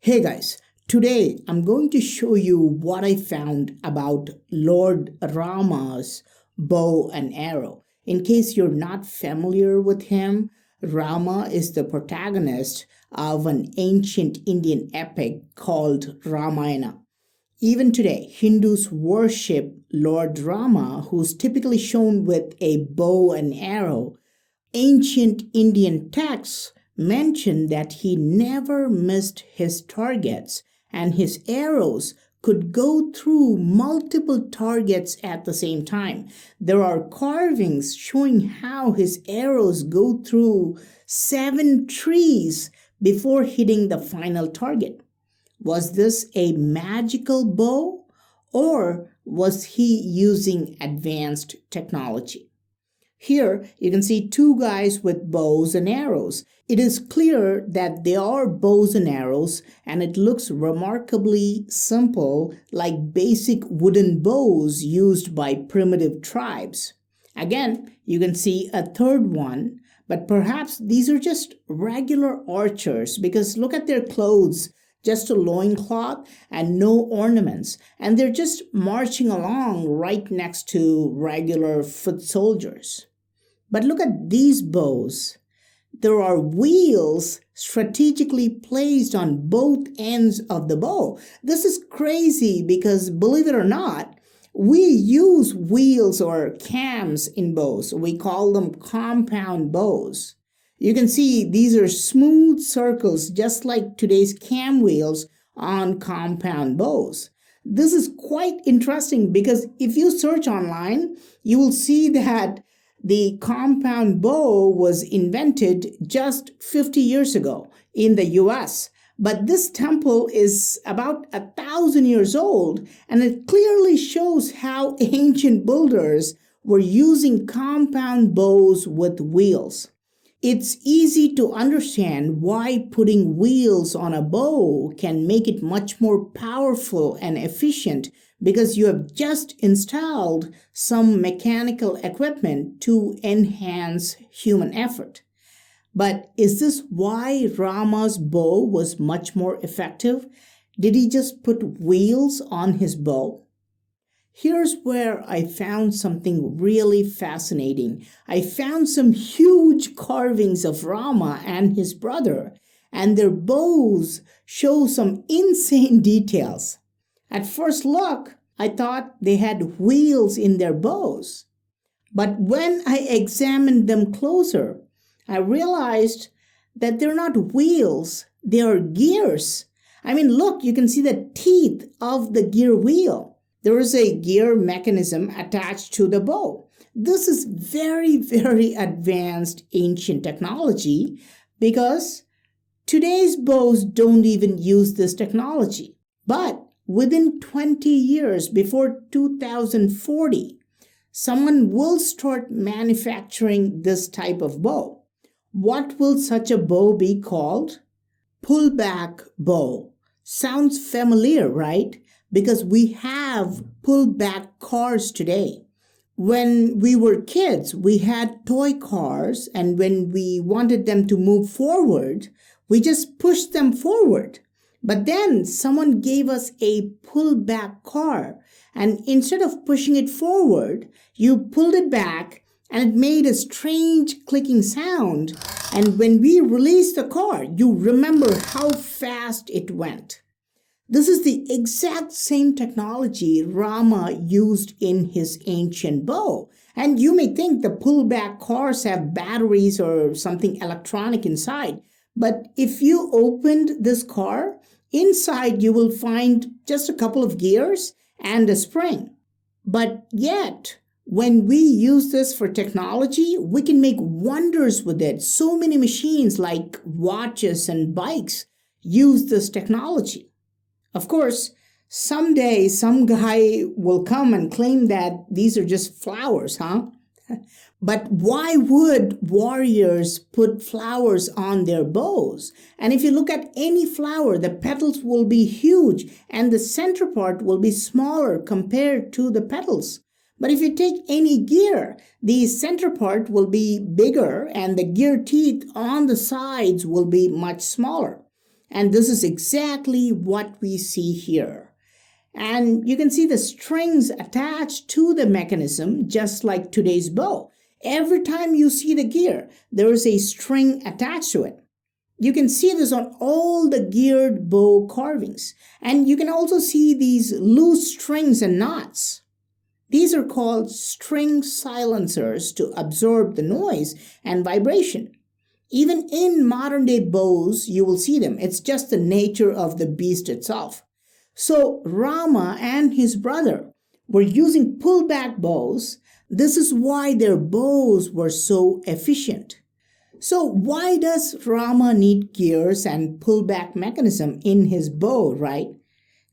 Hey guys, today I'm going to show you what I found about Lord Rama's bow and arrow. In case you're not familiar with him, Rama is the protagonist of an ancient Indian epic called Ramayana. Even today, Hindus worship Lord Rama, who's typically shown with a bow and arrow. Ancient Indian texts mention that he never missed his targets and his arrows could go through multiple targets at the same time. There are carvings showing how his arrows go through 7 trees before hitting the final target. Was this a magical bow or was he using advanced technology? Here you can see two guys with bows and arrows. It is clear that they are bows and arrows and it looks remarkably simple, like basic wooden bows used by primitive tribes. Again, you can see a third one, but perhaps these are just regular archers because look at their clothes. Just a loincloth and no ornaments. And they're just marching along right next to regular foot soldiers. But look at these bows. There are wheels strategically placed on both ends of the bow. This is crazy because, believe it or not, we use wheels or cams in bows. We call them compound bows. You can see these are smooth circles just like today's cam wheels on compound bows. This is quite interesting because if you search online, you will see that the compound bow was invented just 50 years ago in the US. But this temple is about 1,000 years old, and it clearly shows how ancient builders were using compound bows with wheels. It's easy to understand why putting wheels on a bow can make it much more powerful and efficient because you have just installed some mechanical equipment to enhance human effort. But is this why Rama's bow was much more effective? Did he just put wheels on his bow? Here's where I found something really fascinating. I found some huge carvings of Rama and his brother, and their bows show some insane details. At first look, I thought they had wheels in their bows. But when I examined them closer, I realized that they're not wheels, they are gears. I mean, look, you can see the teeth of the gear wheel. There is a gear mechanism attached to the bow. This is very, very advanced ancient technology because today's bows don't even use this technology. But within 20 years, before 2040, someone will start manufacturing this type of bow. What will such a bow be called? Pullback bow. Sounds familiar, right? Because we have pullback cars today. When we were kids, we had toy cars, and when we wanted them to move forward, we just pushed them forward. But then someone gave us a pullback car, and instead of pushing it forward, you pulled it back, and it made a strange clicking sound. And when we released the car, you remember how fast it went. This is the exact same technology Rama used in his ancient bow. And you may think the pullback cars have batteries or something electronic inside. But if you opened this car, inside you will find just a couple of gears and a spring. But yet, when we use this for technology, we can make wonders with it. So many machines like watches and bikes use this technology. Of course, someday some guy will come and claim that these are just flowers, huh? But why would warriors put flowers on their bows? And if you look at any flower, the petals will be huge and the center part will be smaller compared to the petals. But if you take any gear, the center part will be bigger and the gear teeth on the sides will be much smaller. And this is exactly what we see here. And you can see the strings attached to the mechanism, just like today's bow. Every time you see the gear, there is a string attached to it. You can see this on all the geared bow carvings. And you can also see these loose strings and knots. These are called string silencers to absorb the noise and vibration. Even in modern day bows, you will see them. It's just the nature of the beast itself. So Rama and his brother were using pullback bows. This is why their bows were so efficient. So why does Rama need gears and pullback mechanism in his bow, right?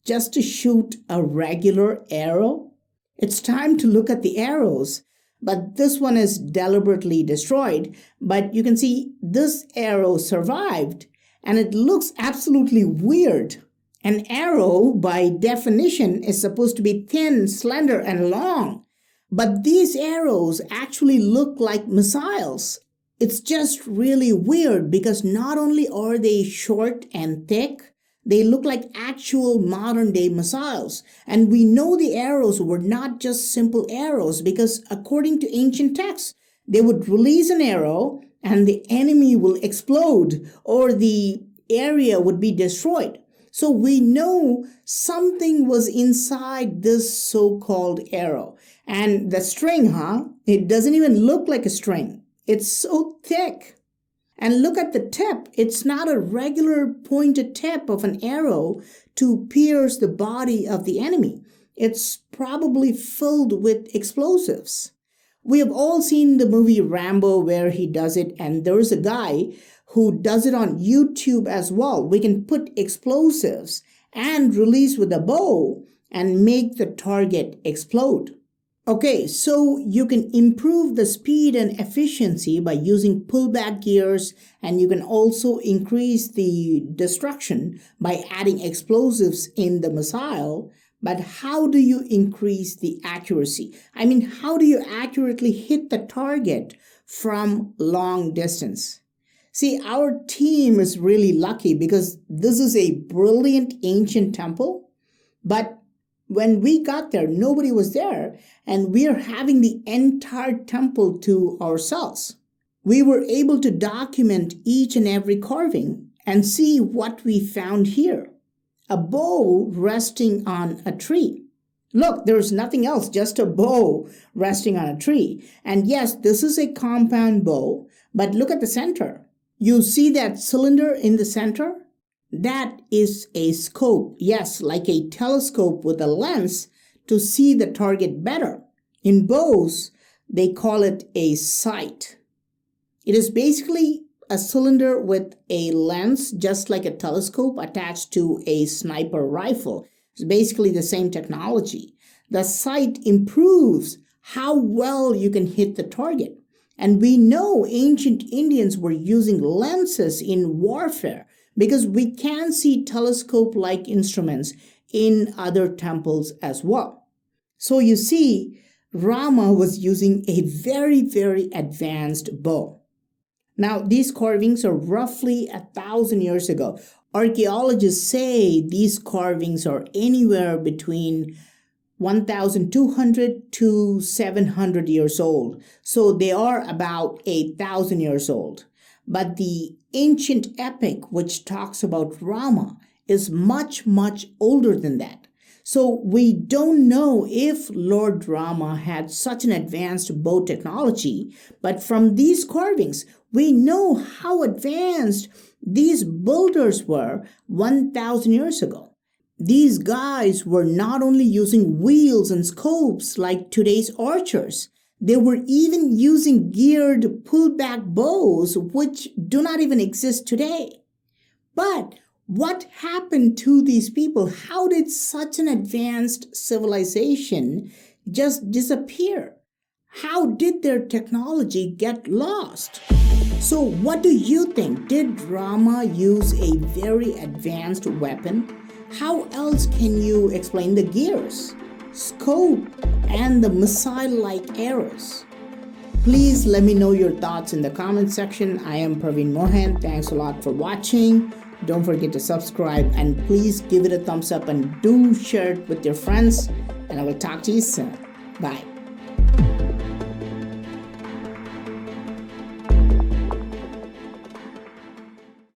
Just to shoot a regular arrow? It's time to look at the arrows. But this one is deliberately destroyed. But you can see this arrow survived, and it looks absolutely weird. An arrow, by definition, is supposed to be thin, slender, and long. But these arrows actually look like missiles. It's just really weird because not only are they short and thick, they look like actual modern day missiles. And we know the arrows were not just simple arrows because according to ancient texts, they would release an arrow and the enemy will explode or the area would be destroyed. So we know something was inside this so-called arrow. And the string, it doesn't even look like a string. It's so thick. And look at the tip. It's not a regular pointed tip of an arrow to pierce the body of the enemy. It's probably filled with explosives. We have all seen the movie Rambo where he does it, and there's a guy who does it on YouTube as well. We can put explosives and release with a bow and make the target explode. Okay, so you can improve the speed and efficiency by using pullback gears, and you can also increase the destruction by adding explosives in the missile. But how do you increase the accuracy? I mean, how do you accurately hit the target from long distance? See, our team is really lucky because this is a brilliant ancient temple, but when we got there, nobody was there, and we are having the entire temple to ourselves. We were able to document each and every carving and see what we found here. A bow resting on a tree. Look, there's nothing else, just a bow resting on a tree. And yes, this is a compound bow, but look at the center. You see that cylinder in the center? That is a scope, yes, like a telescope with a lens to see the target better. In bows, they call it a sight. It is basically a cylinder with a lens, just like a telescope attached to a sniper rifle. It's basically the same technology. The sight improves how well you can hit the target. And we know ancient Indians were using lenses in warfare, because we can see telescope-like instruments in other temples as well. So you see, Rama was using a very, very advanced bow. Now, these carvings are roughly 1,000 years ago. Archaeologists say these carvings are anywhere between 1,200 to 700 years old. So they are about 1,000 years old. But the ancient epic, which talks about Rama, is much, much older than that. So we don't know if Lord Rama had such an advanced bow technology, but from these carvings, we know how advanced these builders were 1,000 years ago. These guys were not only using wheels and scopes like today's archers, they were even using geared pullback bows, which do not even exist today. But what happened to these people? How did such an advanced civilization just disappear? How did their technology get lost? So what do you think? Did Rama use a very advanced weapon? How else can you explain the gears, scope, and the missile-like arrows? Please let me know your thoughts in the comment section. I am Praveen Mohan. Thanks a lot for watching. Don't forget to subscribe and please give it a thumbs up and do share it with your friends. And I will talk to you soon. Bye.